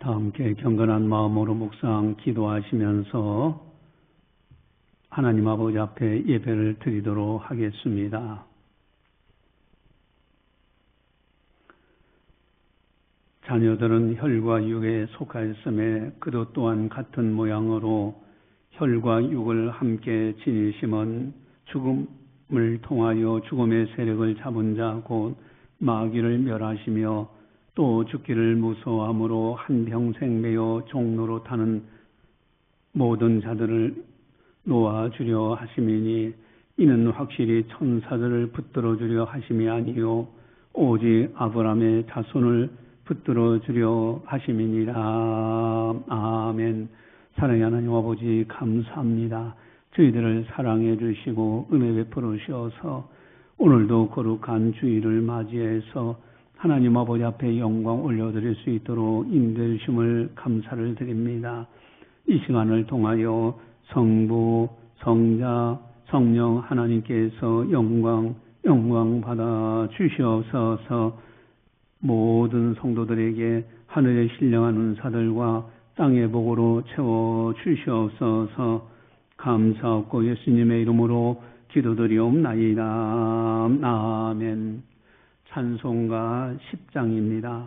다 함께 경건한 마음으로 묵상 기도하시면서 하나님 아버지 앞에 예배를 드리도록 하겠습니다. 자녀들은 혈과 육에 속하였음에 그도 또한 같은 모양으로 혈과 육을 함께 지니심은 죽음을 통하여 죽음의 세력을 잡은 자 곧 마귀를 멸하시며 또 죽기를 무서워함으로 한평생 매여 종로로 타는 모든 자들을 놓아주려 하심이니 이는 확실히 천사들을 붙들어 주려 하심이 아니요 오직 아브라함의 자손을 붙들어 주려 하심이니라. 아멘. 사랑의 하나님 아버지 감사합니다. 저희들을 사랑해 주시고 은혜 베풀어 주셔서 오늘도 거룩한 주일을 맞이해서 하나님 아버지 앞에 영광 올려드릴 수 있도록 인도해 주심을 감사를 드립니다. 이 시간을 통하여 성부, 성자, 성령 하나님께서 영광 받아 주시옵소서. 모든 성도들에게 하늘의 신령한 은사들과 땅의 복으로 채워 주시옵소서. 감사하고 예수님의 이름으로 기도드리옵나이다. 아멘. 찬송가 10장입니다.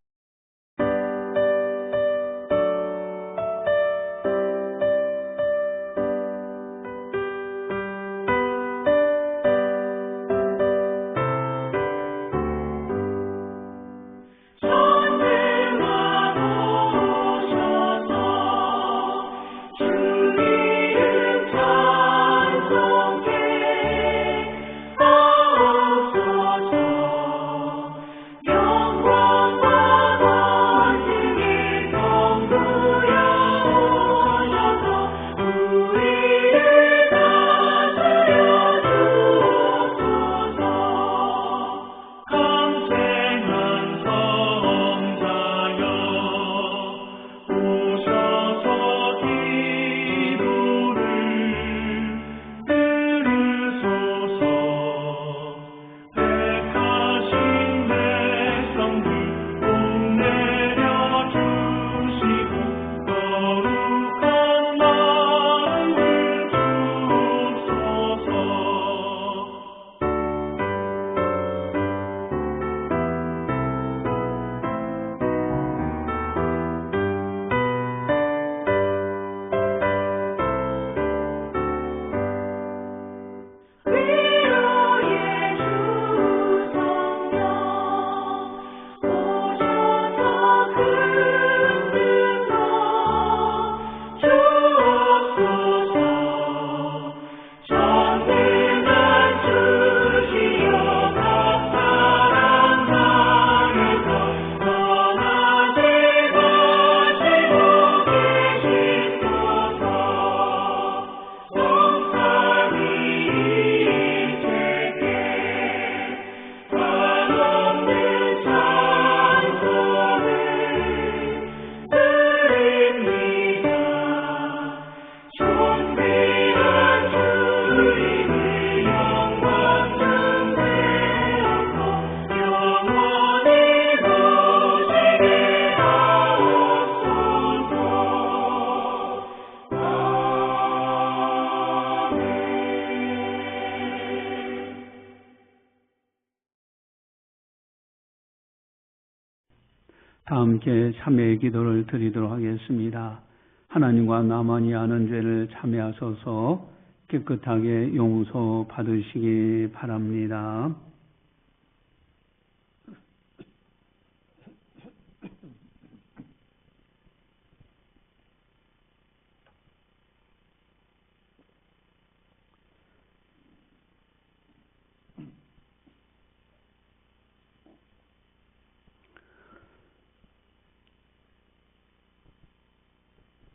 다 함께 참회의 기도를 드리도록 하겠습니다. 하나님과 나만이 아는 죄를 참회하소서. 깨끗하게 용서 받으시기 바랍니다.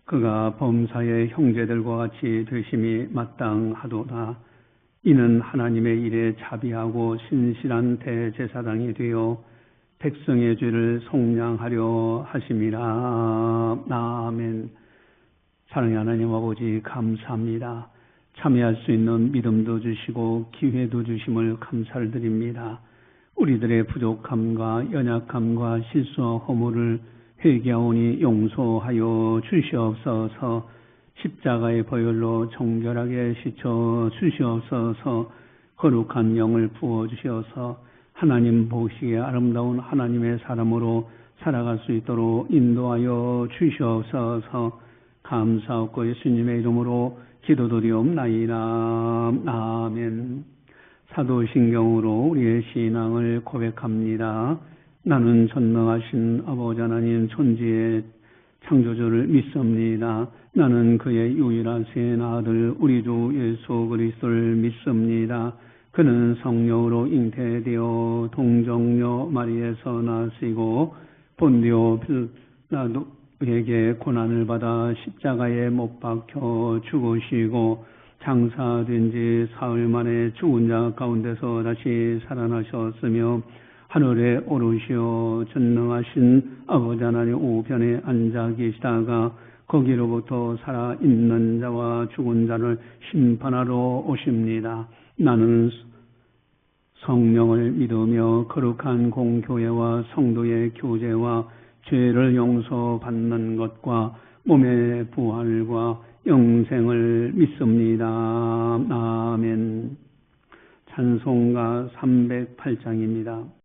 그가 범사의 형제들과 같이 되심이 마땅하도다. 이는 하나님의 일에 자비하고 신실한 대제사장이 되어 백성의 죄를 속량하려 하심이라. 아멘. 사랑의 하나님 아버지 감사합니다. 참여할 수 있는 믿음도 주시고 기회도 주심을 감사를 드립니다. 우리들의 부족함과 연약함과 실수와 허물을 회개하오니 용서하여 주시옵소서. 십자가의 보혈로 정결하게 씻어 주시옵소서. 거룩한 영을 부어주시어서 하나님 보시기에 아름다운 하나님의 사람으로 살아갈 수 있도록 인도하여 주시옵소서. 감사하고 예수님의 이름으로 기도드리옵나이다. 아멘. 사도신경으로 우리의 신앙을 고백합니다. 나는 전능하신 아버지 하나님 존재의 창조주를 믿습니다. 나는 그의 유일하신 아들 우리 주 예수 그리스도를 믿습니다. 그는 성령으로 잉태되어 동정녀 마리에서 나시고 본디오 빌라도에게 고난을 받아 십자가에 못 박혀 죽으시고 장사된 지 사흘 만에 죽은 자 가운데서 다시 살아나셨으며 하늘에 오르시어 전능하신 아버지 하나님 우편에 앉아 계시다가 거기로부터 살아있는 자와 죽은 자를 심판하러 오십니다. 나는 성령을 믿으며 거룩한 공교회와 성도의 교제와 죄를 용서받는 것과 몸의 부활과 영생을 믿습니다. 아멘. 찬송가 308장입니다.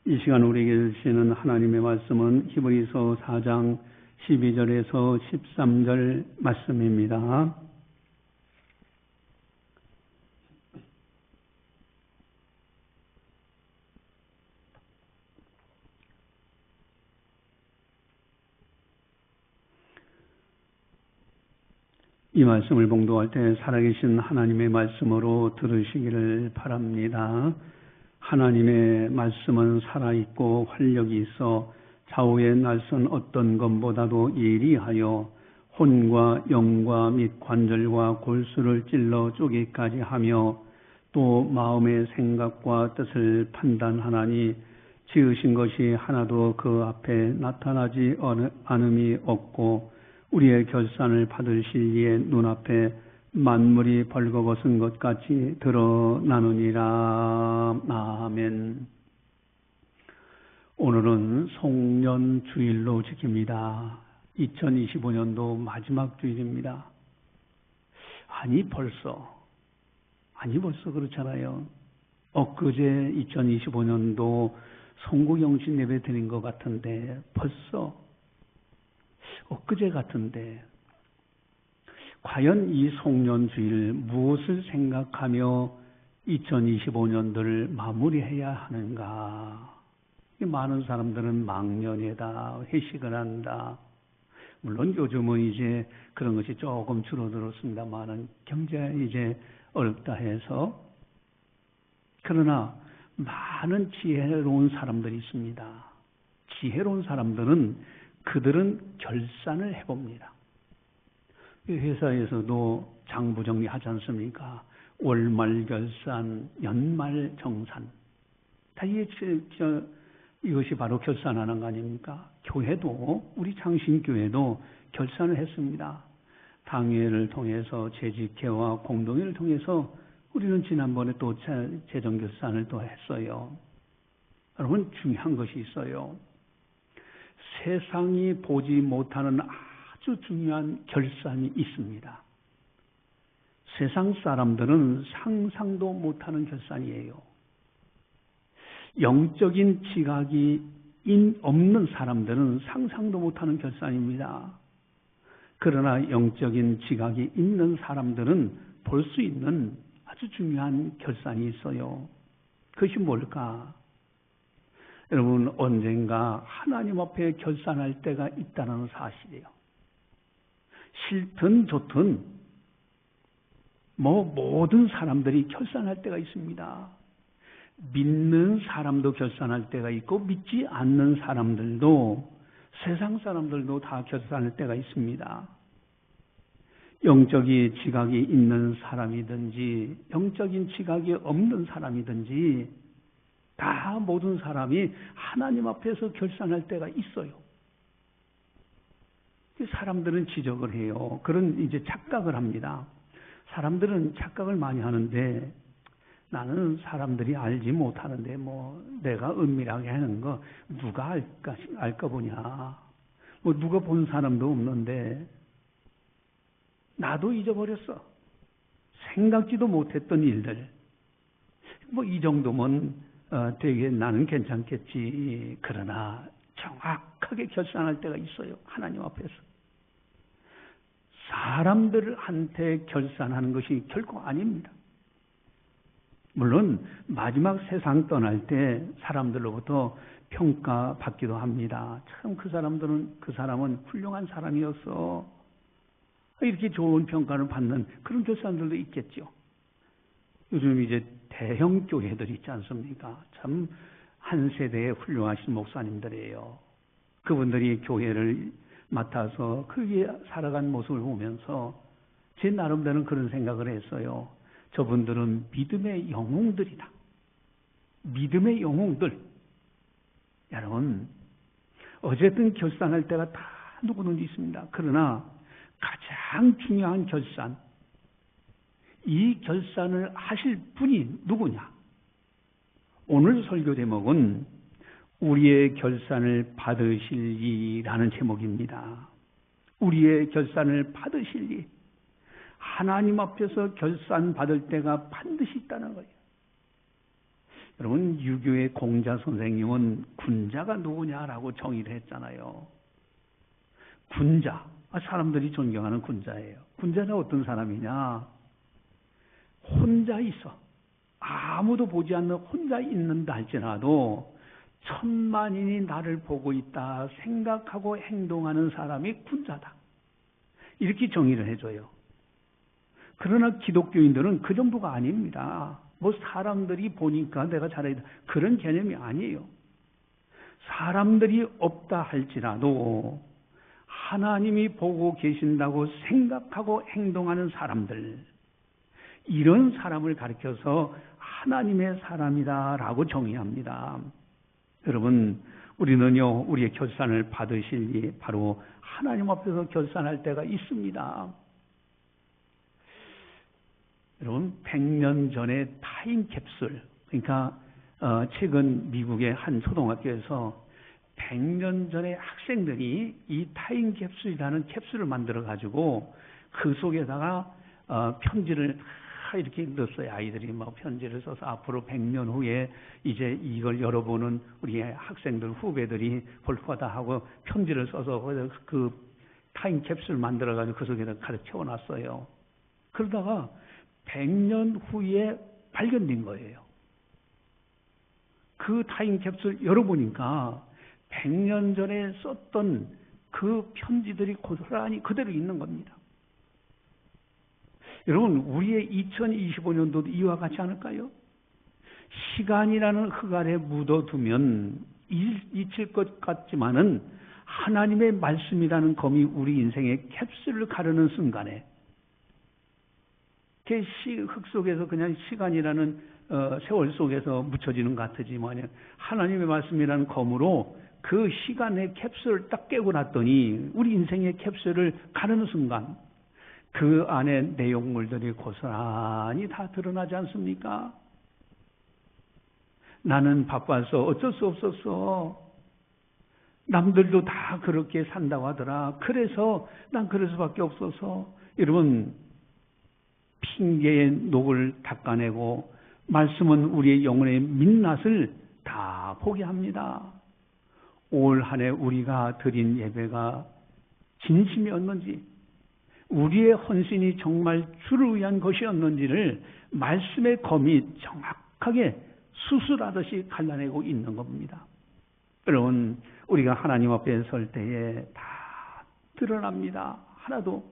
이 시간 우리에게 주시는 하나님의 말씀은 히브리서 4장 12절에서 13절 말씀입니다. 이 말씀을 봉독할 때 살아계신 하나님의 말씀으로 들으시기를 바랍니다. 하나님의 말씀은 살아있고 활력이 있어 좌우의 날선 어떤 것보다도 예리하여 혼과 영과 및 관절과 골수를 찔러 쪼개기까지 하며 또 마음의 생각과 뜻을 판단하나니 지으신 것이 하나도 그 앞에 나타나지 않음이 없고 우리의 결산을 받으실 이의 눈앞에 만물이 벌거벗은 것 같이 드러나느니라. 아멘. 오늘은 송년주일로 지킵니다. 2025년도 마지막 주일입니다. 아니 벌써 그렇잖아요. 엊그제 2025년도 송구영신 예배 드린 것 같은데 벌써 엊그제 같은데 과연 이 송년주일 무엇을 생각하며 2025년도를 마무리해야 하는가? 많은 사람들은 망년회다, 회식을 한다. 물론 요즘은 이제 그런 것이 조금 줄어들었습니다만은 경제가 이제 어렵다 해서. 그러나 많은 지혜로운 사람들이 있습니다. 지혜로운 사람들은 그들은 결산을 해봅니다. 회사에서도 장부 정리하지 않습니까? 월말 결산, 연말 정산. 다 이것이 바로 결산하는 거 아닙니까? 교회도, 우리 창신교회도 결산을 했습니다. 당회를 통해서 재직회와 공동회를 통해서 우리는 지난번에 또 재정결산을 또 했어요. 여러분, 중요한 것이 있어요. 세상이 보지 못하는 아주 중요한 결산이 있습니다. 세상 사람들은 상상도 못하는 결산이에요. 영적인 지각이 없는 사람들은 상상도 못하는 결산입니다. 그러나 영적인 지각이 있는 사람들은 볼 수 있는 아주 중요한 결산이 있어요. 그것이 뭘까? 여러분, 언젠가 하나님 앞에 결산할 때가 있다는 사실이에요. 싫든 좋든 모든 사람들이 결산할 때가 있습니다. 믿는 사람도 결산할 때가 있고 믿지 않는 사람들도, 세상 사람들도 다 결산할 때가 있습니다. 영적인 지각이 있는 사람이든지 영적인 지각이 없는 사람이든지 다 모든 사람이 하나님 앞에서 결산할 때가 있어요. 사람들은 지적을 해요. 그런 이제 착각을 합니다. 사람들은 착각을 많이 하는데, 나는 사람들이 알지 못하는데 내가 은밀하게 하는 거 누가 알까 보냐. 누가 본 사람도 없는데 나도 잊어버렸어. 생각지도 못했던 일들. 이 정도면 되게 나는 괜찮겠지. 그러나 정확하게 결산할 때가 있어요. 하나님 앞에서. 사람들한테 결산하는 것이 결코 아닙니다. 물론 마지막 세상 떠날 때 사람들로부터 평가받기도 합니다. 참 그 사람은 훌륭한 사람이었어. 이렇게 좋은 평가를 받는 그런 교사들도 있겠죠. 요즘 이제 대형 교회들 있지 않습니까? 참 한 세대의 훌륭하신 목사님들이에요. 그분들이 교회를 맡아서 크게 살아간 모습을 보면서 제 나름대로는 그런 생각을 했어요. 저분들은 믿음의 영웅들이다. 믿음의 영웅들. 여러분, 어쨌든 결산할 때가 다 누구든지 있습니다. 그러나 가장 중요한 결산, 이 결산을 하실 분이 누구냐? 오늘 설교 제목은 우리의 결산을 받으실 이라는 제목입니다. 우리의 결산을 받으실 이. 하나님 앞에서 결산 받을 때가 반드시 있다는 거예요. 여러분, 유교의 공자 선생님은 군자가 누구냐라고 정의를 했잖아요. 군자, 사람들이 존경하는 군자예요. 군자는 어떤 사람이냐? 혼자 있어. 아무도 보지 않는 혼자 있는다 할지라도 천만인이 나를 보고 있다 생각하고 행동하는 사람이 군자다. 이렇게 정의를 해줘요. 그러나 기독교인들은 그 정도가 아닙니다. 사람들이 보니까 내가 잘해야 돼. 그런 개념이 아니에요. 사람들이 없다 할지라도 하나님이 보고 계신다고 생각하고 행동하는 사람들, 이런 사람을 가리켜서 하나님의 사람이다라고 정의합니다. 여러분, 우리는요, 우리의 결산을 받으실 이 바로 하나님 앞에서 결산할 때가 있습니다. 여러분, 100년 전에 타임캡슐, 그러니까 최근 미국의 한 초등학교에서 100년 전에 학생들이 이 타임캡슐이라는 캡슐을 만들어 가지고 그 속에다가 편지를 다 이렇게 넣었어요. 아이들이 막 편지를 써서 앞으로 100년 후에 이제 이걸 열어보는 우리 학생들, 후배들이 볼 거다 하고 편지를 써서 그 타임캡슐 만들어 가지고 그 속에다 가득 채워놨어요. 그러다가 100년 후에 발견된 거예요. 그 타임캡슐 열어보니까 100년 전에 썼던 그 편지들이 고스란히 그대로 있는 겁니다. 여러분, 우리의 2025년도도 이와 같지 않을까요? 시간이라는 흙 아래 묻어두면 잊힐 것 같지만은 하나님의 말씀이라는 검이 우리 인생의 캡슐을 가르는 순간에 흙 속에서 그냥 시간이라는 세월 속에서 묻혀지는 것 같으지만 하나님의 말씀이라는 검으로 그 시간의 캡슐을 딱 깨고 났더니 우리 인생의 캡슐을 가르는 순간 그 안에 내용물들이 고스란히 다 드러나지 않습니까? 나는 바빠서 어쩔 수 없었어. 남들도 다 그렇게 산다고 하더라. 그래서 난 그럴 수밖에 없어서. 여러분, 핑계의 녹을 닦아내고 말씀은 우리의 영혼의 민낯을 다 보게 합니다. 올 한 해 우리가 드린 예배가 진심이었는지, 우리의 헌신이 정말 주를 위한 것이었는지를 말씀의 검이 정확하게 수술하듯이 갈라내고 있는 겁니다. 여러분, 우리가 하나님 앞에 설 때에 다 드러납니다. 하나도.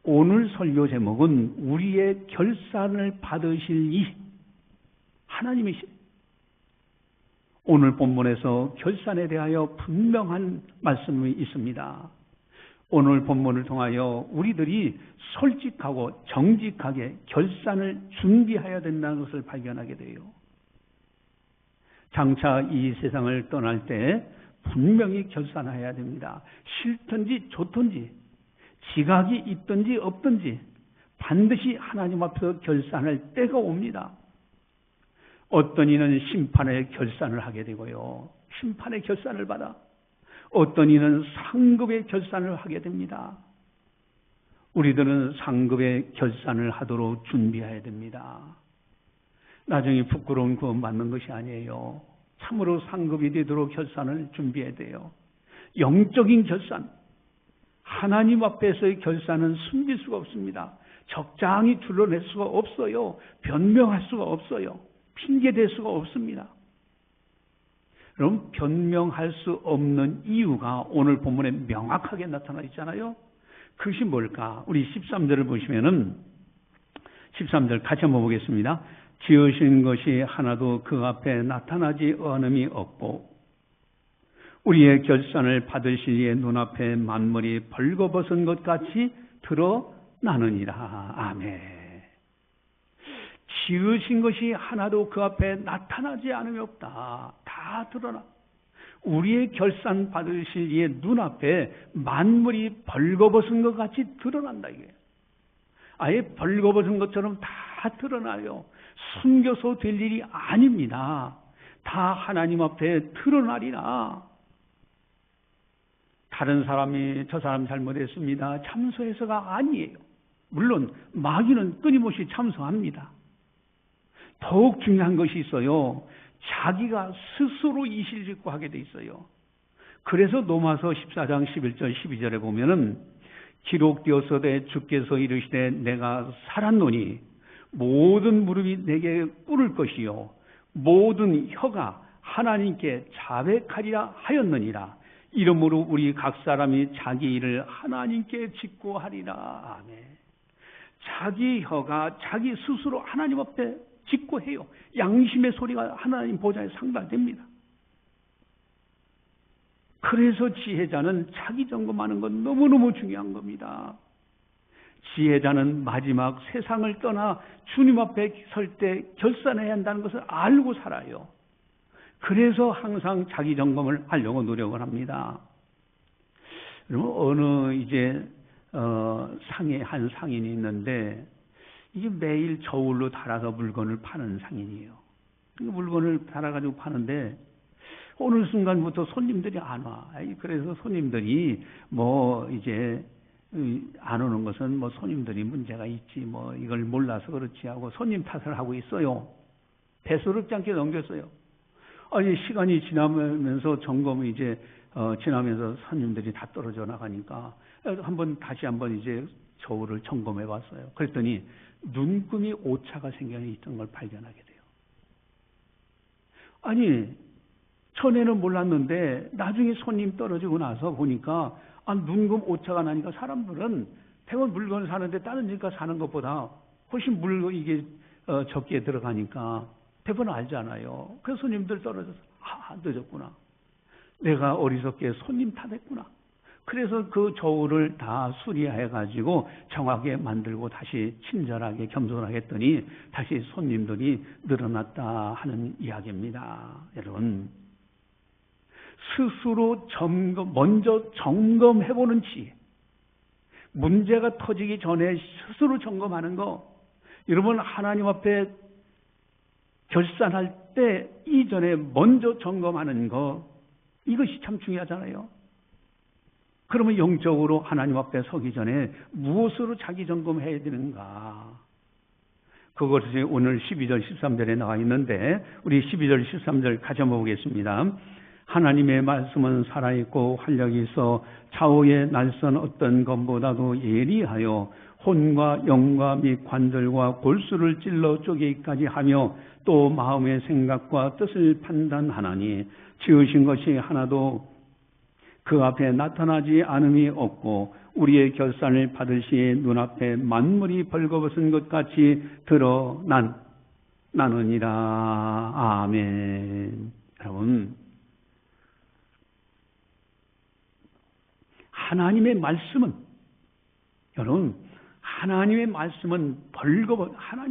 오늘 설교 제목은 우리의 결산을 받으실 이 하나님이시. 오늘 본문에서 결산에 대하여 분명한 말씀이 있습니다. 오늘 본문을 통하여 우리들이 솔직하고 정직하게 결산을 준비해야 된다는 것을 발견하게 돼요. 장차 이 세상을 떠날 때 분명히 결산해야 됩니다. 싫든지 좋든지, 지각이 있든지 없든지 반드시 하나님 앞에서 결산할 때가 옵니다. 어떤 이는 심판의 결산을 하게 되고요. 심판의 결산을 받아 어떤 이는 상급의 결산을 하게 됩니다. 우리들은 상급의 결산을 하도록 준비해야 됩니다. 나중에 부끄러운 구원 받는 것이 아니에요. 참으로 상급이 되도록 결산을 준비해야 돼요. 영적인 결산, 하나님 앞에서의 결산은 숨길 수가 없습니다. 적당히 드러낼 수가 없어요. 변명할 수가 없어요. 핑계댈 수가 없습니다. 그럼 변명할 수 없는 이유가 오늘 본문에 명확하게 나타나 있잖아요. 그것이 뭘까? 우리 13절을 보시면은 13절 같이 한번 보겠습니다. 지으신 것이 하나도 그 앞에 나타나지 않음이 없고 우리의 결산을 받으실 이의 눈앞에 만물이 벌거벗은 것 같이 드러나느니라. 아멘. 지으신 것이 하나도 그 앞에 나타나지 않음이 없다. 다 드러나. 우리의 결산 받으실 이의 눈앞에 만물이 벌거벗은 것 같이 드러난다 이게. 아예 벌거벗은 것처럼 다 드러나요. 숨겨서 될 일이 아닙니다. 다 하나님 앞에 드러나리라. 다른 사람이 저 사람 잘못했습니다. 참소해서가 아니에요. 물론 마귀는 끊임없이 참소합니다. 더욱 중요한 것이 있어요. 자기가 스스로 이실직고 하게 돼 있어요. 그래서 로마서 14장 11절 12절에 보면은 기록되었으되 주께서 이르시되 내가 살았노니 모든 무릎이 내게 꿇을 것이요 모든 혀가 하나님께 자백하리라 하였느니라. 이러므로 우리 각 사람이 자기 일을 하나님께 직고하리라. 아멘. 자기 혀가 자기 스스로 하나님 앞에 직고해요. 양심의 소리가 하나님 보좌에 상달됩니다. 그래서 지혜자는 자기 점검하는 건 너무너무 중요한 겁니다. 지혜자는 마지막 세상을 떠나 주님 앞에 설 때 결산해야 한다는 것을 알고 살아요. 그래서 항상 자기 점검을 하려고 노력을 합니다. 그러면 어느 이제 상해 한 상인이 있는데 이게 매일 저울로 달아서 물건을 파는 상인이에요. 그 물건을 달아가지고 파는데 어느 순간부터 손님들이 안 와. 그래서 손님들이 뭐 이제 안 오는 것은 뭐 손님들이 문제가 있지 뭐 이걸 몰라서 그렇지 하고 손님 탓을 하고 있어요. 대수롭지 않게 넘겼어요. 아니 시간이 지나면서 점검이 이제 지나면서 손님들이 다 떨어져 나가니까 다시 한번 이제 저울을 점검해 봤어요. 그랬더니 눈금이 오차가 생겨 있던 걸 발견하게 돼요. 아니 전에는 몰랐는데 나중에 손님 떨어지고 나서 보니까 눈금 오차가 나니까 사람들은 대부분 물건을 사는데 다른 집가 사는 것보다 훨씬 이게 적게 들어가니까 대부분 알잖아요. 그래서 손님들 떨어져서 늦었구나. 내가 어리석게 손님 탓했구나. 그래서 그 저울을 다 수리해가지고 정확하게 만들고 다시 친절하게 겸손하게 했더니 다시 손님들이 늘어났다 하는 이야기입니다. 여러분, 스스로 먼저 점검해보는 지혜. 문제가 터지기 전에 스스로 점검하는 거. 여러분, 하나님 앞에 결산할 때 이전에 먼저 점검하는 거. 이것이 참 중요하잖아요. 그러면 영적으로 하나님 앞에 서기 전에 무엇으로 자기 점검해야 되는가? 그것이 오늘 12절 13절에 나와 있는데 우리 12절 13절 같이 한번 보겠습니다. 하나님의 말씀은 살아있고 활력이 있어 좌우의 날선 어떤 것보다도 예리하여 혼과 영과 및 관절과 골수를 찔러 쪼개기까지 하며 또 마음의 생각과 뜻을 판단하나니 지으신 것이 하나도 그 앞에 나타나지 않음이 없고 우리의 결산을 받을 시에 눈앞에 만물이 벌거벗은 것 같이 드러나느니라. 아멘. 여러분, 하나님의 말씀은 하나님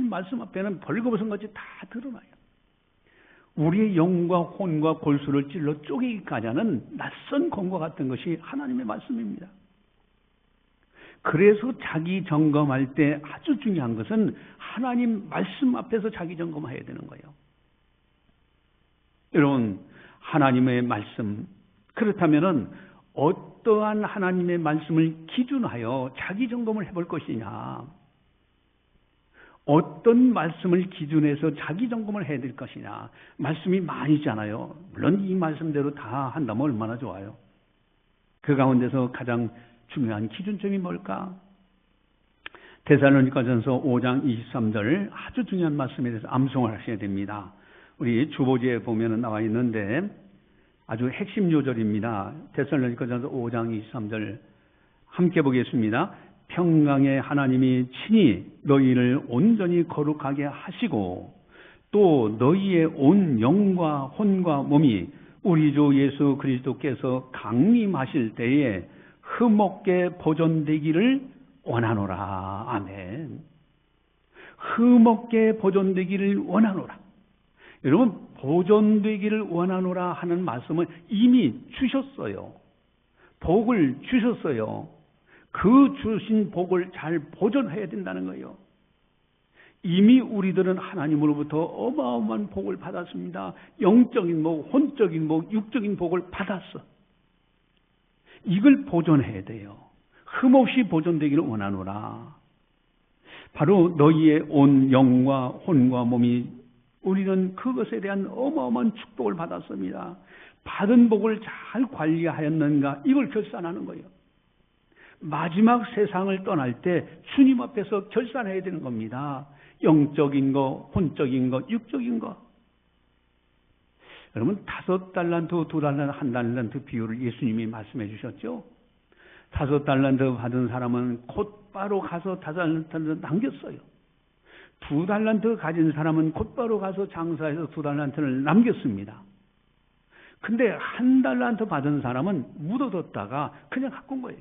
말씀 앞에는 벌거벗은 것이 다 드러나요. 우리의 영과 혼과 골수를 찔러 쪼개기까지 하는 낯선 검과 같은 것이 하나님의 말씀입니다. 그래서 자기 점검할 때 아주 중요한 것은 하나님 말씀 앞에서 자기 점검해야 되는 거예요. 여러분, 하나님의 말씀, 그렇다면은 어떠한 하나님의 말씀을 기준하여 자기 점검을 해볼 것이냐? 어떤 말씀을 기준해서 자기 점검을 해야 될 것이냐? 말씀이 많이 있잖아요. 물론 이 말씀대로 다 한다면 얼마나 좋아요. 그 가운데서 가장 중요한 기준점이 뭘까? 데살로니가전서 5장 23절 아주 중요한 말씀에 대해서 암송을 하셔야 됩니다. 우리 주보지에 보면 나와 있는데 아주 핵심 요절입니다. 데살로니가전서 5장 23절 함께 보겠습니다. 평강의 하나님이 친히 너희를 온전히 거룩하게 하시고 또 너희의 온 영과 혼과 몸이 우리 주 예수 그리스도께서 강림하실 때에 흠없게 보존되기를 원하노라. 아멘. 흠없게 보존되기를 원하노라. 여러분, 보존되기를 원하노라 하는 말씀은 이미 주셨어요. 복을 주셨어요. 그 주신 복을 잘 보존해야 된다는 거예요. 이미 우리들은 하나님으로부터 어마어마한 복을 받았습니다. 영적인 복, 혼적인 복, 육적인 복을 받았어. 이걸 보존해야 돼요. 흠없이 보존되기를 원하노라. 바로 너희의 온 영과 혼과 몸이 우리는 그것에 대한 어마어마한 축복을 받았습니다. 받은 복을 잘 관리하였는가? 이걸 결산하는 거예요. 마지막 세상을 떠날 때 주님 앞에서 결산해야 되는 겁니다. 영적인 거, 혼적인 거, 육적인 거. 여러분, 5달란트, 2달란트, 1달란트 비율을 예수님이 말씀해 주셨죠. 5달란트 받은 사람은 곧바로 가서 5달란트를 남겼어요. 2달란트 가진 사람은 곧바로 가서 장사해서 2달란트를 남겼습니다. 근데 1달란트 받은 사람은 묻어뒀다가 그냥 갖고 온 거예요.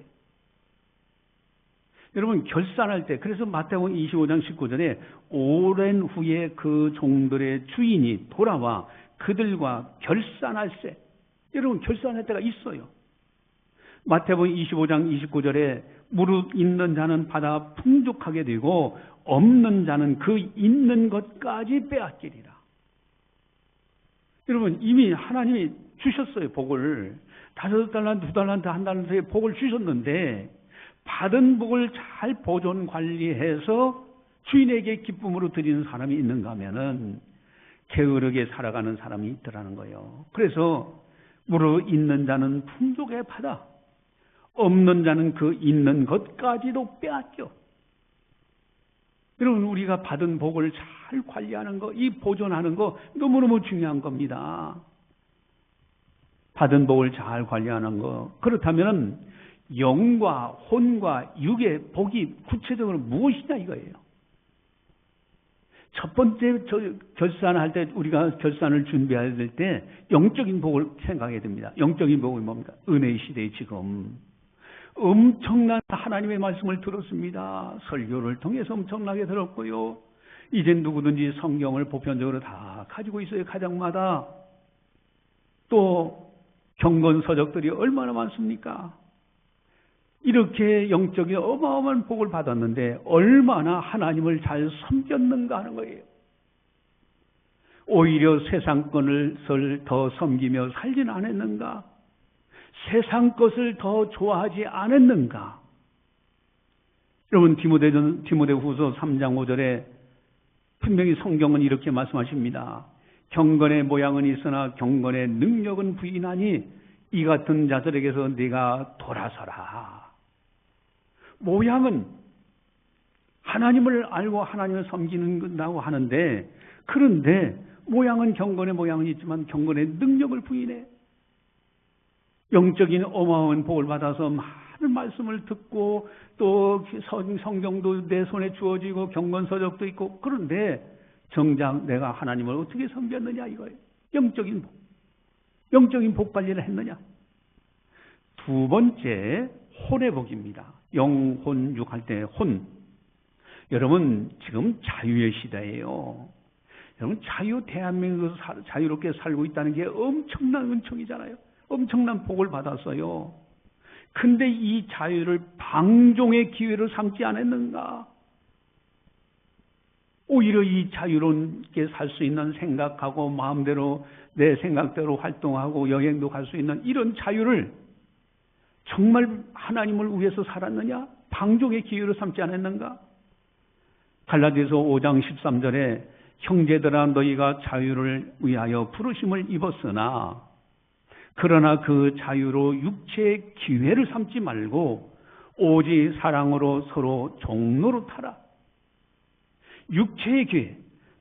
여러분 결산할 때, 그래서 마태복음 25장 19절에 오랜 후에 그 종들의 주인이 돌아와 그들과 결산할세. 여러분 결산할 때가 있어요. 마태복음 25장 29절에 무릇 있는 자는 받아 풍족하게 되고 없는 자는 그 있는 것까지 빼앗기리라. 여러분 이미 하나님이 주셨어요. 복을 5달란트, 2달란트, 1달란트의 복을 주셨는데 받은 복을 잘 보존 관리해서 주인에게 기쁨으로 드리는 사람이 있는가 하면은 게으르게 살아가는 사람이 있더라는 거예요. 그래서 무릇 있는 자는 풍족에 받아 없는 자는 그 있는 것까지도 빼앗겨. 여러분 우리가 받은 복을 잘 관리하는 거, 이 보존하는 거 너무너무 중요한 겁니다. 받은 복을 잘 관리하는 거. 그렇다면 영과 혼과 육의 복이 구체적으로 무엇이냐 이거예요. 첫 번째 결산할 때 우리가 결산을 준비해야 될 때 영적인 복을 생각해야 됩니다. 영적인 복이 뭡니까? 은혜의 시대에 지금 엄청난 하나님의 말씀을 들었습니다. 설교를 통해서 엄청나게 들었고요. 이제 누구든지 성경을 보편적으로 다 가지고 있어요. 가정마다. 또 경건서적들이 얼마나 많습니까? 이렇게 영적인 어마어마한 복을 받았는데 얼마나 하나님을 잘 섬겼는가 하는 거예요. 오히려 세상 것을 더 섬기며 살지는 않았는가? 세상 것을 더 좋아하지 않았는가? 여러분 디모데후서 3장 5절에 분명히 성경은 이렇게 말씀하십니다. 경건의 모양은 있으나 경건의 능력은 부인하니 이 같은 자들에게서 네가 돌아서라. 모양은 하나님을 알고 하나님을 섬기는다고 하는데, 그런데 모양은 경건의 모양은 있지만 경건의 능력을 부인해. 영적인 어마어마한 복을 받아서 많은 말씀을 듣고 또 성경도 내 손에 주어지고 경건서적도 있고, 그런데 정작 내가 하나님을 어떻게 섬겼느냐 이거예요. 영적인 복. 영적인 복 관리를 했느냐. 두 번째 혼의 복입니다. 영혼 육 할 때 혼. 여러분 지금 자유의 시대예요. 여러분 자유, 대한민국에서 자유롭게 살고 있다는 게 엄청난 은총이잖아요. 엄청난 복을 받았어요. 근데 이 자유를 방종의 기회로 삼지 않았는가? 오히려 이 자유롭게 살 수 있는, 생각하고 마음대로 내 생각대로 활동하고 여행도 갈 수 있는 이런 자유를 정말 하나님을 위해서 살았느냐? 방종의 기회로 삼지 않았는가? 갈라디아서 5장 13절에 형제들아 너희가 자유를 위하여 부르심을 입었으나 그러나 그 자유로 육체의 기회를 삼지 말고 오직 사랑으로 서로 종로로 타라. 육체의 기회,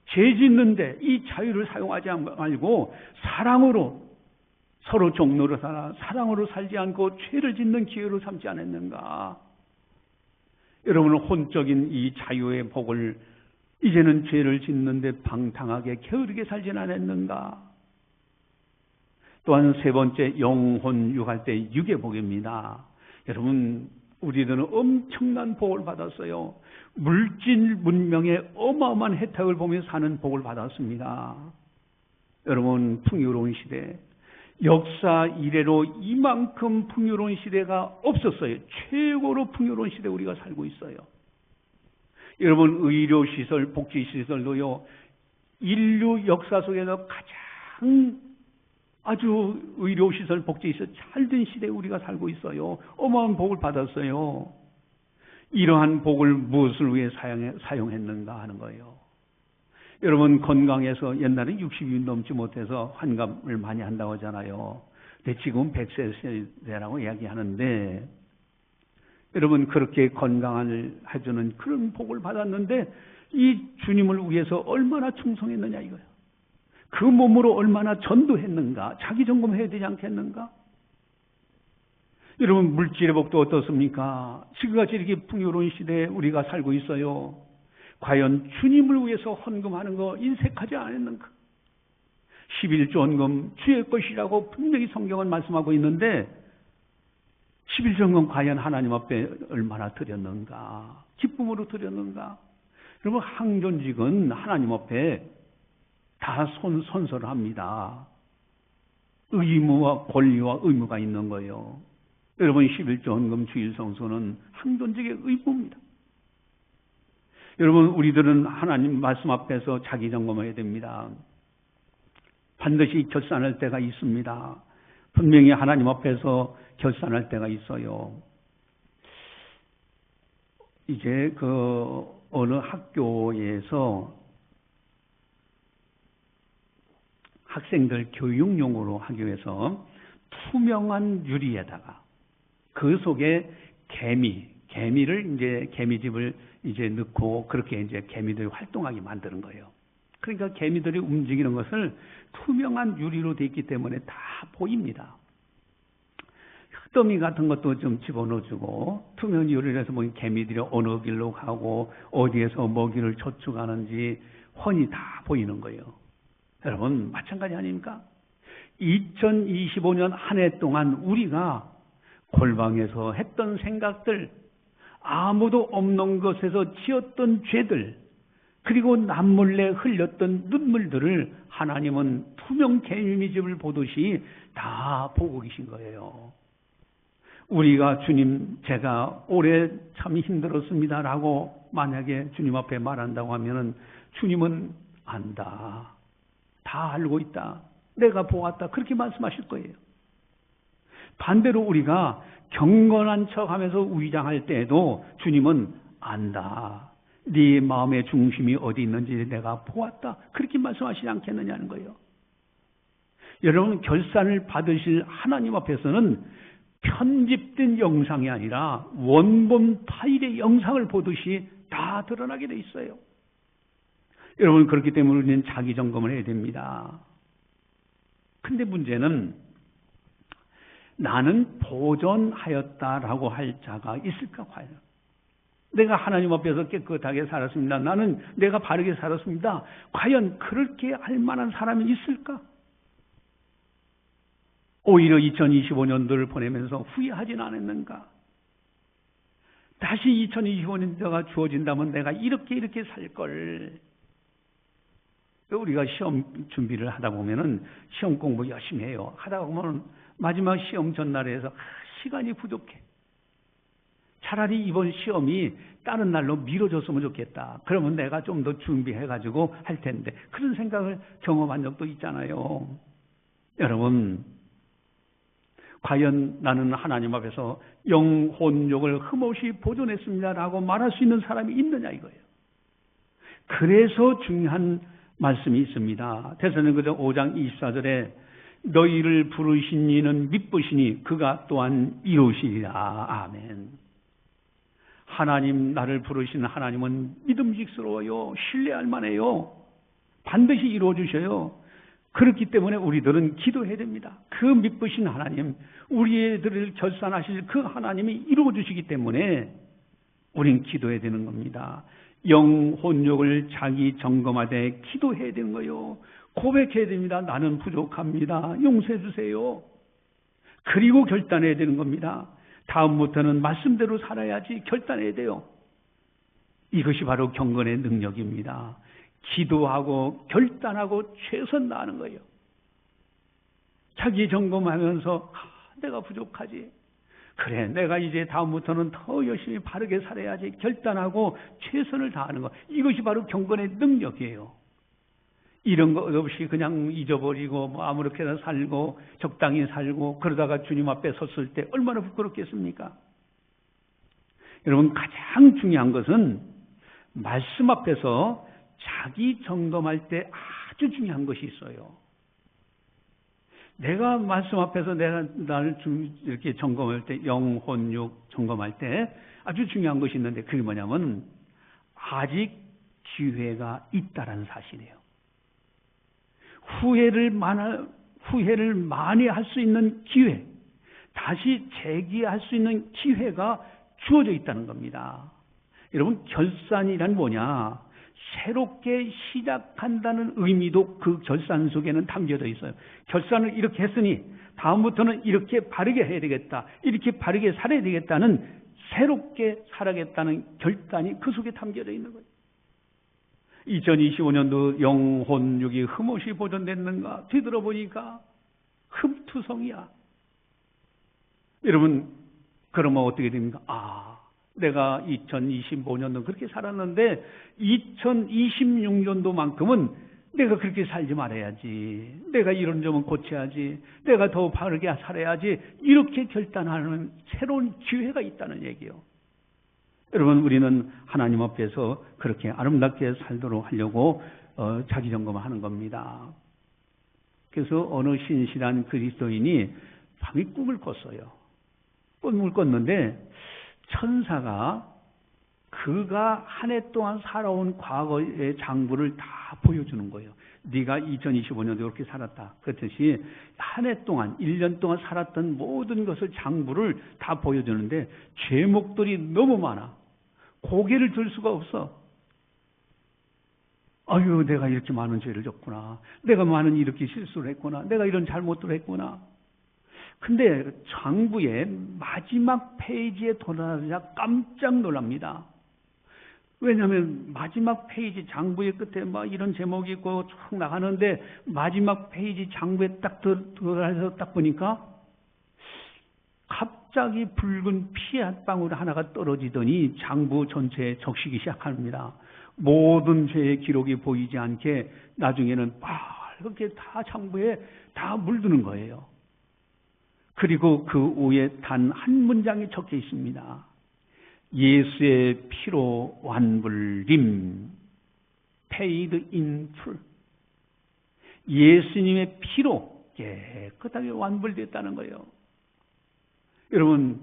죄 짓는데 이 자유를 사용하지 말고 사랑으로 서로 종로로 살아. 사랑으로 살지 않고 죄를 짓는 기회로 삼지 않았는가? 여러분은 혼적인 이 자유의 복을 이제는 죄를 짓는데 방탕하게 게으르게 살지는 않았는가? 또한 세 번째 영혼 육할 때 육의 복입니다. 여러분 우리들은 엄청난 복을 받았어요. 물질 문명의 어마어마한 혜택을 보며 사는 복을 받았습니다. 여러분 풍요로운 시대, 역사 이래로 이만큼 풍요로운 시대가 없었어요. 최고로 풍요로운 시대 우리가 살고 있어요. 여러분 의료시설, 복지시설도요, 인류 역사 속에서 가장 아주 의료시설, 복지시설 잘된 시대에 우리가 살고 있어요. 어마어마한 복을 받았어요. 이러한 복을 무엇을 위해 사용했는가 하는 거예요. 여러분 건강해서 옛날에 60이 넘지 못해서 환갑을 많이 한다고 하잖아요. 근데 지금 100세 세대라고 이야기하는데, 여러분 그렇게 건강을 해주는 그런 복을 받았는데 이 주님을 위해서 얼마나 충성했느냐 이거예요. 그 몸으로 얼마나 전도했는가, 자기 점검해야 되지 않겠는가? 여러분 물질의 복도 어떻습니까? 지금같이 이렇게 풍요로운 시대에 우리가 살고 있어요. 과연 주님을 위해서 헌금하는 거 인색하지 않았는가? 11조 헌금 주의 것이라고 분명히 성경은 말씀하고 있는데 11점검 과연 하나님 앞에 얼마나 드렸는가? 기쁨으로 드렸는가? 여러분, 항존직은 하나님 앞에 다 선서를 합니다. 의무와 권리와 의무가 있는 거예요. 여러분, 11조 헌금 주일 성소는 항존직의 의무입니다. 여러분, 우리들은 하나님 말씀 앞에서 자기 점검해야 됩니다. 반드시 결산할 때가 있습니다. 분명히 하나님 앞에서 결산할 때가 있어요. 이제 어느 학교에서 학생들 교육용으로 하기 위해서 투명한 유리에다가 그 속에 개미를 이제 개미집을 이제 넣고 그렇게 이제 개미들이 활동하게 만드는 거예요. 그러니까 개미들이 움직이는 것을 투명한 유리로 되어 있기 때문에 다 보입니다. 흙더미 같은 것도 좀 집어넣어주고 투명한 유리로 해서 뭐 개미들이 어느 길로 가고 어디에서 먹이를 저축하는지 훤히 다 보이는 거예요. 여러분, 마찬가지 아닙니까? 2025년 한 해 동안 우리가 골방에서 했던 생각들, 아무도 없는 곳에서 지었던 죄들, 그리고 남몰래 흘렸던 눈물들을 하나님은 투명 개미집을 보듯이 다 보고 계신 거예요. 우리가 주님, 제가 올해 참 힘들었습니다라고 만약에 주님 앞에 말한다고 하면은 주님은 안다. 다 알고 있다. 내가 보았다. 그렇게 말씀하실 거예요. 반대로 우리가 경건한 척하면서 위장할 때에도 주님은 안다. 네 마음의 중심이 어디 있는지 내가 보았다. 그렇게 말씀하시지 않겠느냐는 거예요. 여러분, 결산을 받으실 하나님 앞에서는 편집된 영상이 아니라 원본 파일의 영상을 보듯이 다 드러나게 돼 있어요. 여러분, 그렇기 때문에 우리는 자기 점검을 해야 됩니다. 근데 문제는 나는 보존하였다라고 할 자가 있을까 과연? 내가 하나님 앞에서 깨끗하게 살았습니다. 나는 내가 바르게 살았습니다. 과연 그렇게 할 만한 사람이 있을까? 오히려 2025년도를 보내면서 후회하진 않았는가? 다시 2025년도가 주어진다면 내가 이렇게 살 걸. 우리가 시험 준비를 하다 보면은 시험 공부 열심히 해요. 하다 보면 마지막 시험 전날에 해서 시간이 부족해. 차라리 이번 시험이 다른 날로 미뤄졌으면 좋겠다. 그러면 내가 좀 더 준비해가지고 할 텐데. 그런 생각을 경험한 적도 있잖아요. 여러분, 과연 나는 하나님 앞에서 영혼욕을 흠없이 보존했습니다라고 말할 수 있는 사람이 있느냐 이거예요. 그래서 중요한 말씀이 있습니다. 데살로니가서 5장 24절에 너희를 부르신 이는 미쁘시니 그가 또한 이루시리라. 아멘. 하나님, 나를 부르신 하나님은 믿음직스러워요. 신뢰할 만해요. 반드시 이루어 주셔요. 그렇기 때문에 우리들은 기도해야 됩니다. 그 미쁘신 하나님, 우리들을 결산하실 그 하나님이 이루어 주시기 때문에 우린 기도해야 되는 겁니다. 영혼욕을 자기 점검하되 기도해야 되는 거예요. 고백해야 됩니다. 나는 부족합니다. 용서해 주세요. 그리고 결단해야 되는 겁니다. 다음부터는 말씀대로 살아야지 결단해야 돼요. 이것이 바로 경건의 능력입니다. 기도하고 결단하고 최선 다하는 거예요. 자기 점검하면서 내가 부족하지. 그래, 내가 이제 다음부터는 더 열심히 바르게 살아야지 결단하고 최선을 다하는 것. 이것이 바로 경건의 능력이에요. 이런 것 없이 그냥 잊어버리고 뭐 아무렇게나 살고 적당히 살고 그러다가 주님 앞에 섰을 때 얼마나 부끄럽겠습니까? 여러분, 가장 중요한 것은 말씀 앞에서 자기 점검할 때 아주 중요한 것이 있어요. 내가 말씀 앞에서 나를 이렇게 점검할 때, 영혼육 점검할 때 아주 중요한 것이 있는데 그게 뭐냐면 아직 기회가 있다라는 사실이에요. 후회를 많이 할 수 있는 기회, 다시 재기할 수 있는 기회가 주어져 있다는 겁니다. 여러분, 결산이란 뭐냐? 새롭게 시작한다는 의미도 그 결산 속에는 담겨져 있어요. 결산을 이렇게 했으니 다음부터는 이렇게 바르게 해야 되겠다, 이렇게 바르게 살아야 되겠다는 새롭게 살아야겠다는 결단이 그 속에 담겨져 있는 거예요. 2025년도 영혼육이 흠없이 보존됐는가 뒤돌아보니까 흠투성이야. 여러분, 그러면 어떻게 됩니까? 내가 2025년도 그렇게 살았는데 2026년도만큼은 내가 그렇게 살지 말아야지. 내가 이런 점은 고쳐야지. 내가 더 바르게 살아야지. 이렇게 결단하는 새로운 기회가 있다는 얘기예요. 여러분, 우리는 하나님 앞에서 그렇게 아름답게 살도록 하려고 자기 점검하는 겁니다. 그래서 어느 신실한 그리스도인이 밤에 꿈을 꿨어요. 꿈을 꿨는데 천사가 그가 한 해 동안 살아온 과거의 장부를 다 보여주는 거예요. 네가 2025년도 이렇게 살았다. 그렇듯이 한 해 동안, 1년 동안 살았던 모든 것을 장부를 다 보여주는데 죄목들이 너무 많아. 고개를 들 수가 없어. 아유, 내가 이렇게 많은 죄를 졌구나. 내가 많은 이렇게 실수를 했구나. 내가 이런 잘못을 했구나. 근데 장부의 마지막 페이지에 돌아가자 깜짝 놀랍니다. 왜냐하면 마지막 페이지 장부의 끝에 막 이런 제목이 있고 쭉 나가는데 마지막 페이지 장부에 딱 들어가서 딱 보니까 갑자기 붉은 피 한 방울 하나가 떨어지더니 장부 전체에 적시기 시작합니다. 모든 죄의 기록이 보이지 않게 나중에는 빨갛게 다 장부에 다 물드는 거예요. 그리고 그 위에 단 한 문장이 적혀 있습니다. 예수의 피로 완불림, paid in full. 예수님의 피로 깨끗하게 완불됐다는 거예요. 여러분,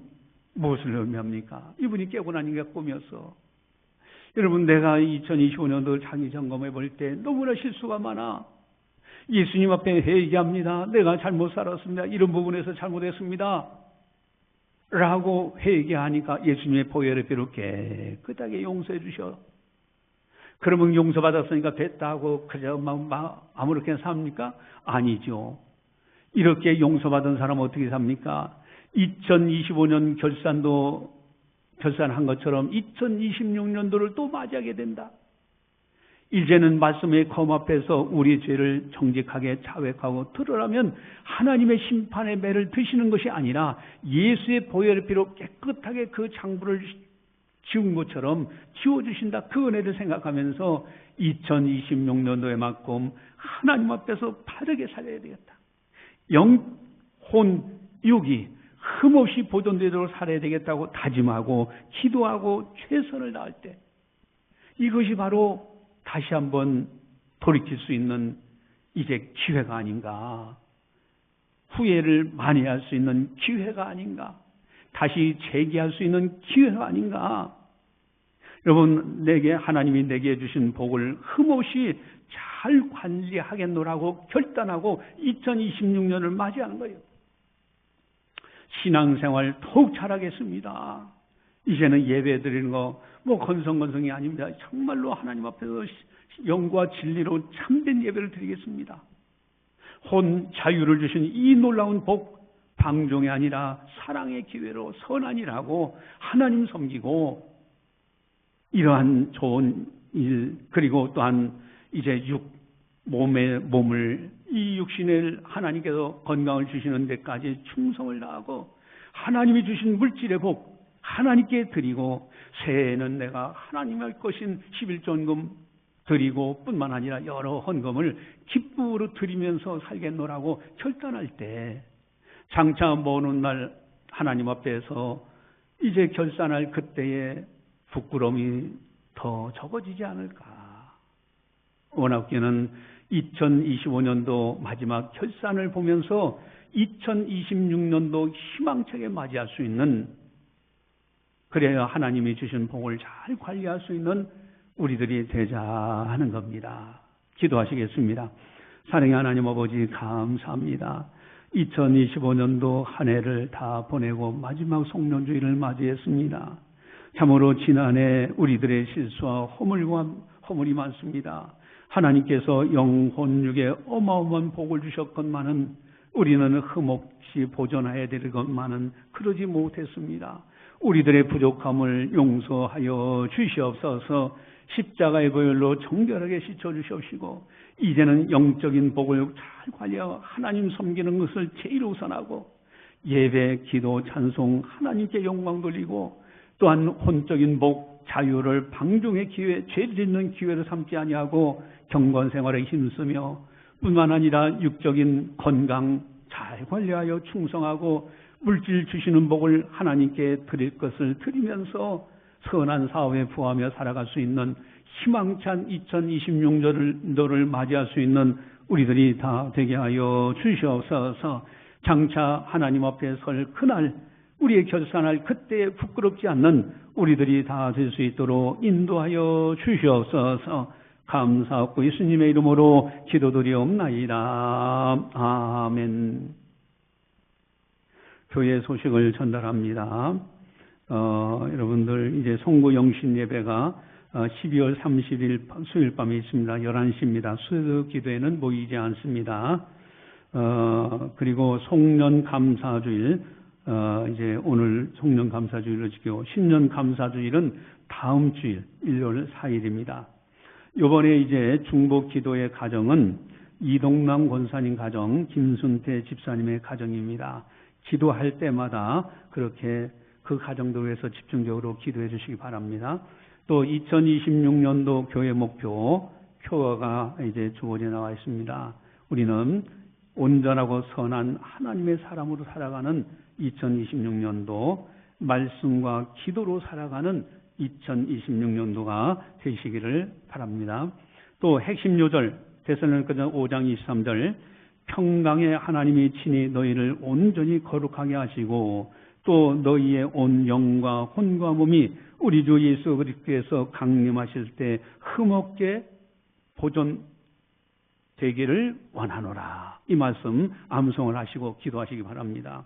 무엇을 의미합니까? 이분이 깨고 나니까 꿈이었어. 여러분, 내가 2025년도 자기 점검해 볼 때 너무나 실수가 많아. 예수님 앞에 회개합니다. 내가 잘못 살았습니다. 이런 부분에서 잘못했습니다. 라고 회개하니까 예수님의 보혈의 피로 깨끗하게 용서해 주셔. 그러면 용서받았으니까 됐다 하고 그저 아무렇게나 삽니까? 아니죠. 이렇게 용서받은 사람은 어떻게 삽니까? 2025년 결산한 것처럼 2026년도를 또 맞이하게 된다. 이제는 말씀의 검 앞에서 우리 죄를 정직하게 자백하고 드러나면 하나님의 심판의 매를 드시는 것이 아니라 예수의 보혈의 피로 깨끗하게 그 장부를 지운 것처럼 지워주신다. 그 은혜를 생각하면서 2026년도에 맞고 하나님 앞에서 바르게 살아야 되겠다. 영혼, 육이 흠없이 보존되도록 살아야 되겠다고 다짐하고 기도하고 최선을 다할 때 이것이 바로 다시 한번 돌이킬 수 있는 이제 기회가 아닌가. 후회를 많이 할 수 있는 기회가 아닌가. 다시 재기할 수 있는 기회가 아닌가. 여러분, 하나님이 내게 주신 복을 흠없이 잘 관리하겠노라고 결단하고 2026년을 맞이하는 거예요. 신앙생활 더욱 잘하겠습니다. 이제는 예배 드리는 거 건성건성이 아닙니다. 정말로 하나님 앞에서 영과 진리로 참된 예배를 드리겠습니다. 혼 자유를 주신 이 놀라운 복, 방종이 아니라 사랑의 기회로 선한 일하고 하나님 섬기고 이러한 좋은 일, 그리고 또한 이제 이 육신을 하나님께서 건강을 주시는 데까지 충성을 다하고 하나님이 주신 물질의 복 하나님께 드리고 새해에는 내가 하나님의 것인 11전금 드리고 뿐만 아니라 여러 헌금을 기쁨으로 드리면서 살겠노라고 결단할 때 장차 먼 날 하나님 앞에서 이제 결산할 그때의 부끄러움이 더 적어지지 않을까. 원하옵기는 2025년도 마지막 결산을 보면서 2026년도 희망차게 맞이할 수 있는, 그래야 하나님이 주신 복을 잘 관리할 수 있는 우리들이 되자 하는 겁니다. 기도하시겠습니다. 사랑의 하나님 아버지, 감사합니다. 2025년도 한 해를 다 보내고 마지막 송년주일을 맞이했습니다. 참으로 지난해 우리들의 실수와 허물이 많습니다. 하나님께서 영혼육에 어마어마한 복을 주셨건만은 우리는 흠없이 보존해야 될 것만은 그러지 못했습니다. 우리들의 부족함을 용서하여 주시옵소서. 십자가의 보혈로 정결하게 씻어주시옵시고 이제는 영적인 복을 잘 관리하고 하나님 섬기는 것을 제일 우선하고 예배, 기도, 찬송 하나님께 영광 돌리고 또한 혼적인 복, 자유를 방종의 기회, 죄 짓는 기회로 삼지 아니하고 경건 생활에 힘쓰며 뿐만 아니라 육적인 건강 잘 관리하여 충성하고 물질 주시는 복을 하나님께 드릴 것을 드리면서 선한 사업에 부하며 살아갈 수 있는 희망찬 2026년도를 맞이할 수 있는 우리들이 다 되게 하여 주시옵소서. 장차 하나님 앞에 설 그날 우리의 결산할 그때에 부끄럽지 않는 우리들이 다 될 수 있도록 인도하여 주시옵소서. 감사하고 예수님의 이름으로 기도드리옵나이다. 아멘. 교회 소식을 전달합니다. 여러분들 이제 송구 영신 예배가 12월 30일 수요일 밤에 있습니다. 11시입니다. 수요 기도에는 모이지 않습니다. 그리고 송년 감사주일, 이제 오늘 송년 감사주일로 지키고 신년 감사주일은 다음 주일, 일요일 4일입니다. 요번에 이제 중복 기도의 가정은 이동남 권사님 가정, 김순태 집사님의 가정입니다. 기도할 때마다 그렇게 그 가정들 위해서 집중적으로 기도해 주시기 바랍니다. 또 2026년도 교회 목표 표어가 이제 주어져 나와 있습니다. 우리는 온전하고 선한 하나님의 사람으로 살아가는 2026년도, 말씀과 기도로 살아가는 2026년도가 되시기를 바랍니다. 또 핵심 요절 데살로니가서 5장 23절 평강의 하나님이 친히 너희를 온전히 거룩하게 하시고 또 너희의 온 영과 혼과 몸이 우리 주 예수 그리스도께서 강림하실 때 흠없게 보존되기를 원하노라. 이 말씀 암송을 하시고 기도하시기 바랍니다.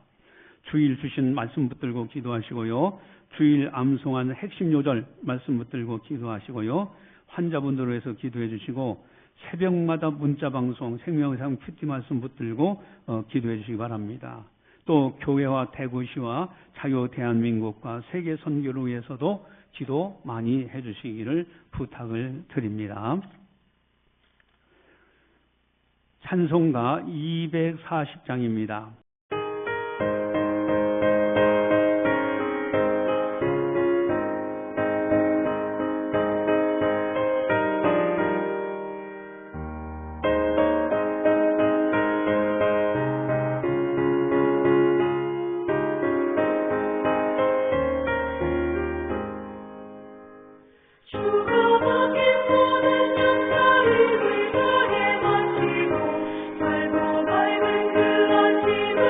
주일 주신 말씀 붙들고 기도하시고요. 주일 암송한 핵심 요절 말씀 붙들고 기도하시고요. 환자분들을 위해서 기도해 주시고 새벽마다 문자방송 생명상 큐티 말씀 붙들고 기도해 주시기 바랍니다. 또 교회와 대구시와 자유 대한민국과 세계 선교를 위해서도 기도 많이 해 주시기를 부탁을 드립니다. 찬송가 240장입니다. 살고 밝은 그 아침을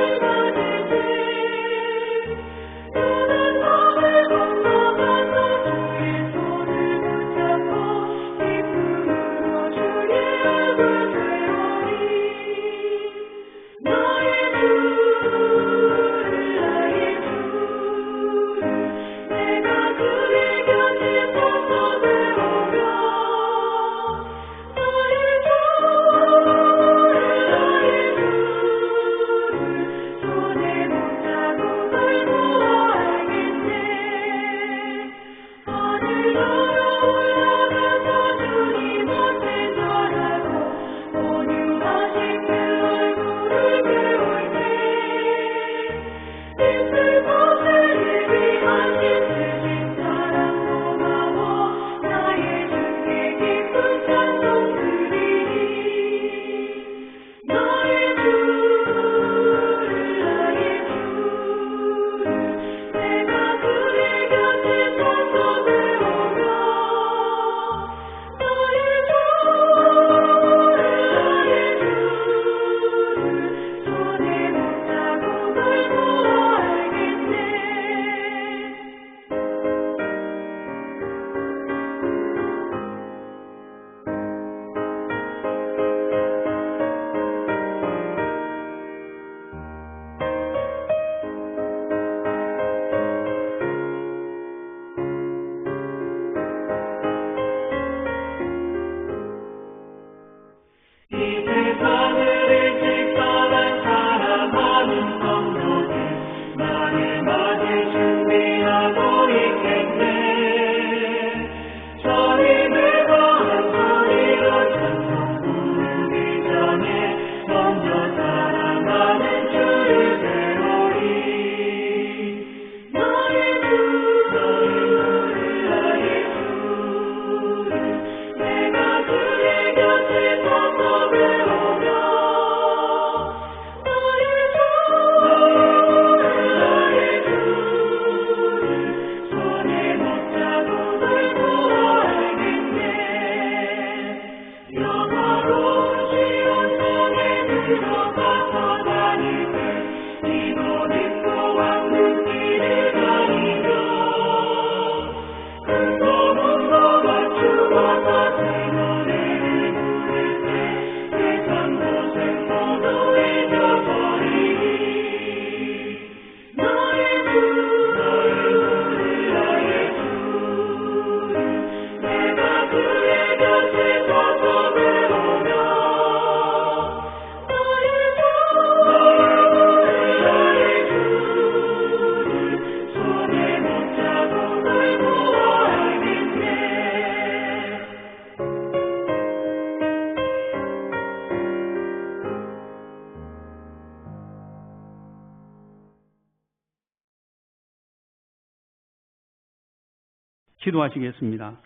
기도하시겠습니다.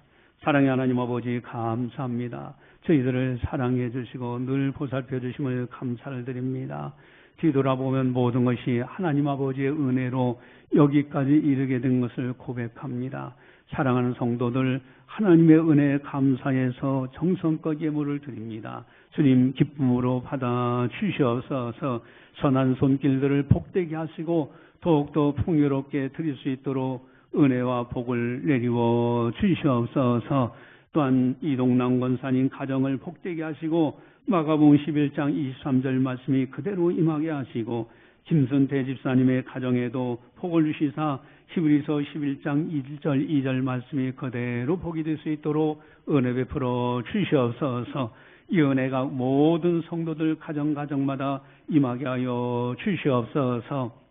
사랑의 하나님 아버지 감사합니다. 저희들을 사랑해 주시고 늘 보살펴 주심을 감사를 드립니다. 뒤돌아보면 모든 것이 하나님 아버지의 은혜로 여기까지 이르게 된 것을 고백합니다. 사랑하는 성도들 하나님의 은혜에 감사해서 정성껏 예물을 드립니다. 주님 기쁨으로 받아 주시옵소서. 선한 손길들을 복되게 하시고 더욱더 풍요롭게 드릴 수 있도록 은혜와 복을 내리워 주시옵소서. 또한 이동남 권사님 가정을 복되게 하시고 마가복음 11장 23절 말씀이 그대로 임하게 하시고 김선태 집사님의 가정에도 복을 주시사 히브리서 11장 1절 2절 말씀이 그대로 복이 될 수 있도록 은혜 베풀어 주시옵소서. 이 은혜가 모든 성도들 가정마다 임하게 하여 주시옵소서.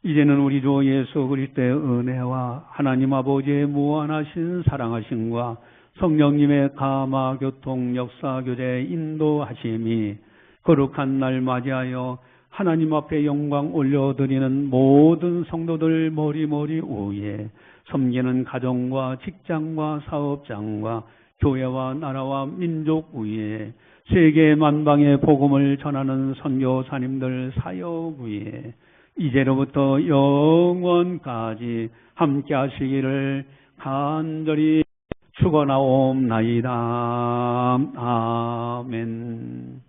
이제는 우리 주 예수 그리스도의 은혜와 하나님 아버지의 무한하신 사랑하심과 성령님의 감화 교통 역사 교제 인도하심이 거룩한 날 맞이하여 하나님 앞에 영광 올려드리는 모든 성도들 머리 위에 섬기는 가정과 직장과 사업장과 교회와 나라와 민족 위에 세계 만방의 복음을 전하는 선교사님들 사역 위에 이제로부터 영원까지 함께 하시기를 간절히 축원하옵나이다. 아멘.